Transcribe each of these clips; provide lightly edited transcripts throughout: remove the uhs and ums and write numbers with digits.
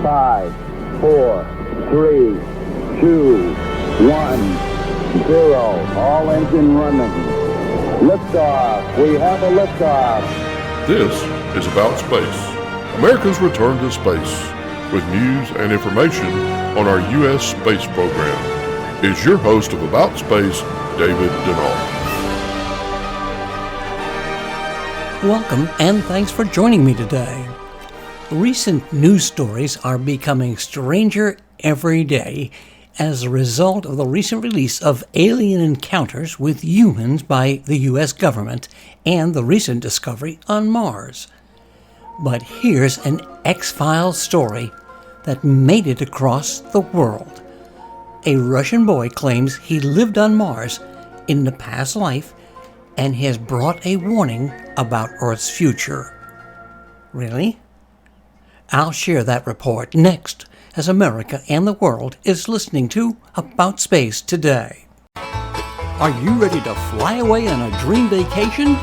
5, 4, 3, 2, 1, 0. All engine running. Liftoff. We have a liftoff. This is About Space, America's return to space, with news and information on our U.S. space program. Is your host of About Space, David Denault. Welcome, and thanks for joining me today. Recent news stories are becoming stranger every day as a result of the recent release of alien encounters with humans by the U.S. government and the recent discovery on Mars. But here's an X-Files story that made it across the world. A Russian boy claims he lived on Mars in the past life and has brought a warning about Earth's future. Really? I'll share that report next as America and the world is listening to About Space Today. Are you ready to fly away on a dream vacation?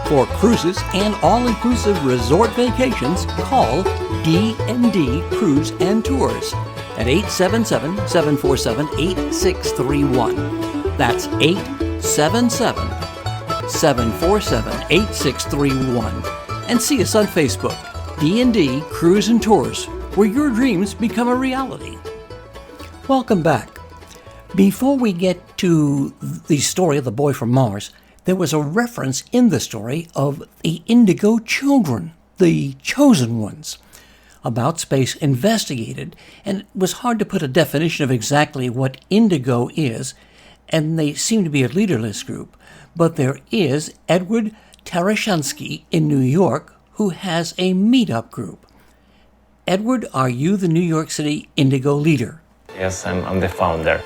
For cruises and all-inclusive resort vacations, call D&D Cruise and Tours at 877-747-8631. That's 877-747-8631. And see us on Facebook, D&D Cruise and Tours, where your dreams become a reality. Welcome back. Before we get to the story of the boy from Mars, there was a reference in the story of the Indigo children, the chosen ones. About Space investigated, and it was hard to put a definition of exactly what Indigo is, and they seem to be a leaderless group. But there is Edward Tarashansky in New York who has a meetup group. Edward, are you the New York City Indigo leader? Yes, I'm the founder.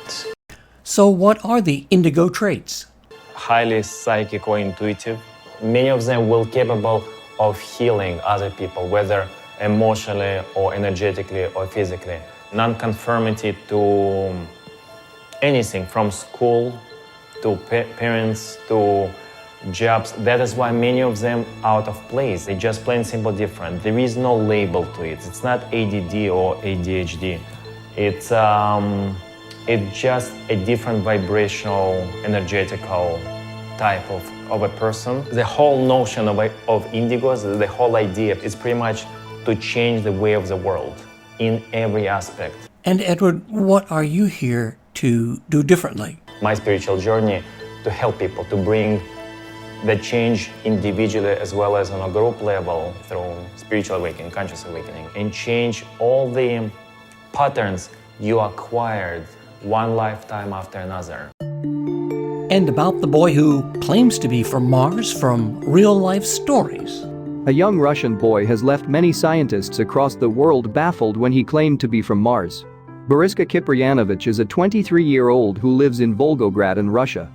So what are the Indigo traits? Highly psychic or intuitive. Many of them will capable of healing other people, whether emotionally or energetically or physically. Non-conformity to anything from school to parents to jobs. That is why many of them out of place. They just plain simple different. There is no label to it. It's not ADD or ADHD. It's just a different vibrational, energetical type of a person. The whole notion of indigos, the whole idea is pretty much to change the way of the world in every aspect. And Edward, what are you here to do differently? My spiritual journey to help people to bring the change individually as well as on a group level through spiritual awakening, conscious awakening, and change all the patterns you acquired one lifetime after another. And about the boy who claims to be from Mars from real-life stories. A young Russian boy has left many scientists across the world baffled when he claimed to be from Mars. Boriska Kiprianovich is a 23-year-old who lives in Volgograd in Russia.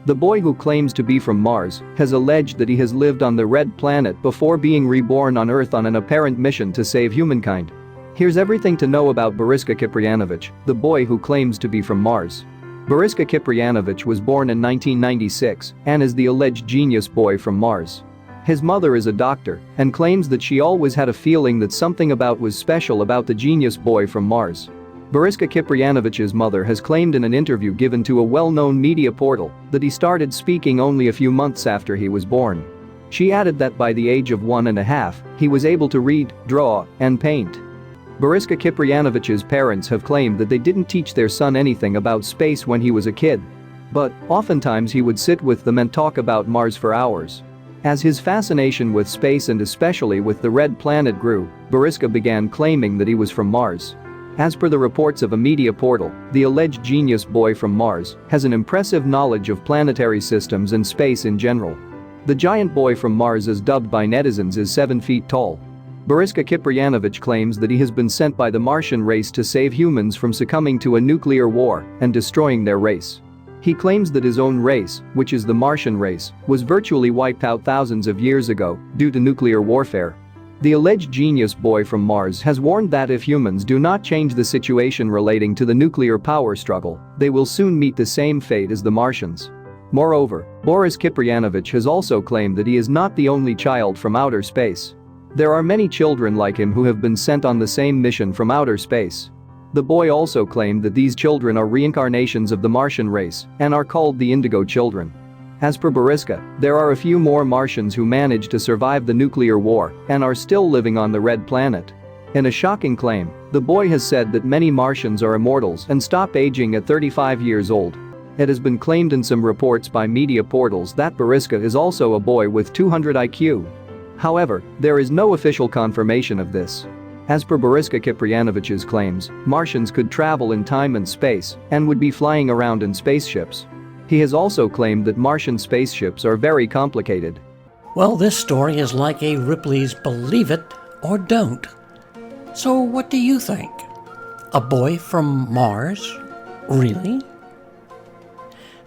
The boy who claims to be from Mars has alleged that he has lived on the Red Planet before being reborn on Earth on an apparent mission to save humankind. Here's everything to know about Boriska Kiprianovich, the boy who claims to be from Mars. Boriska Kiprianovich was born in 1996 and is the alleged genius boy from Mars. His mother is a doctor and claims that she always had a feeling that something was special about the genius boy from Mars. Boriska Kiprianovich's mother has claimed in an interview given to a well-known media portal that he started speaking only a few months after he was born. She added that by the age of 1.5, he was able to read, draw, and paint. Boriska Kiprianovich's parents have claimed that they didn't teach their son anything about space when he was a kid. But oftentimes he would sit with them and talk about Mars for hours. As his fascination with space and especially with the Red Planet grew, Boriska began claiming that he was from Mars. As per the reports of a media portal, the alleged genius boy from Mars has an impressive knowledge of planetary systems and space in general. The giant boy from Mars, as dubbed by netizens, is 7 feet tall. Boriska Kiprianovich claims that he has been sent by the Martian race to save humans from succumbing to a nuclear war and destroying their race. He claims that his own race, which is the Martian race, was virtually wiped out thousands of years ago due to nuclear warfare. The alleged genius boy from Mars has warned that if humans do not change the situation relating to the nuclear power struggle, they will soon meet the same fate as the Martians. Moreover, Boris Kiprianovich has also claimed that he is not the only child from outer space. There are many children like him who have been sent on the same mission from outer space. The boy also claimed that these children are reincarnations of the Martian race and are called the Indigo Children. As per Boriska, there are a few more Martians who managed to survive the nuclear war and are still living on the Red Planet. In a shocking claim, the boy has said that many Martians are immortals and stop aging at 35 years old. It has been claimed in some reports by media portals that Boriska is also a boy with 200 IQ. However, there is no official confirmation of this. As per Boriska Kiprianovich's claims, Martians could travel in time and space and would be flying around in spaceships. He has also claimed that Martian spaceships are very complicated. Well, this story is like a Ripley's Believe It or Don't. So what do you think? A boy from Mars? Really?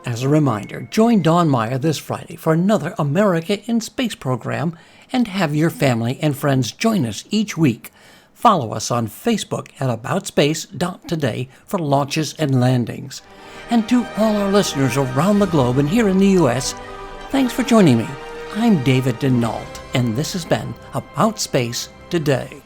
As a reminder, join Dawn Meyer this Friday for another America in Space program and have your family and friends join us each week. Follow us on Facebook at aboutspace.today for launches and landings. And to all our listeners around the globe and here in the U.S., thanks for joining me. I'm David Denault, and this has been About Space Today.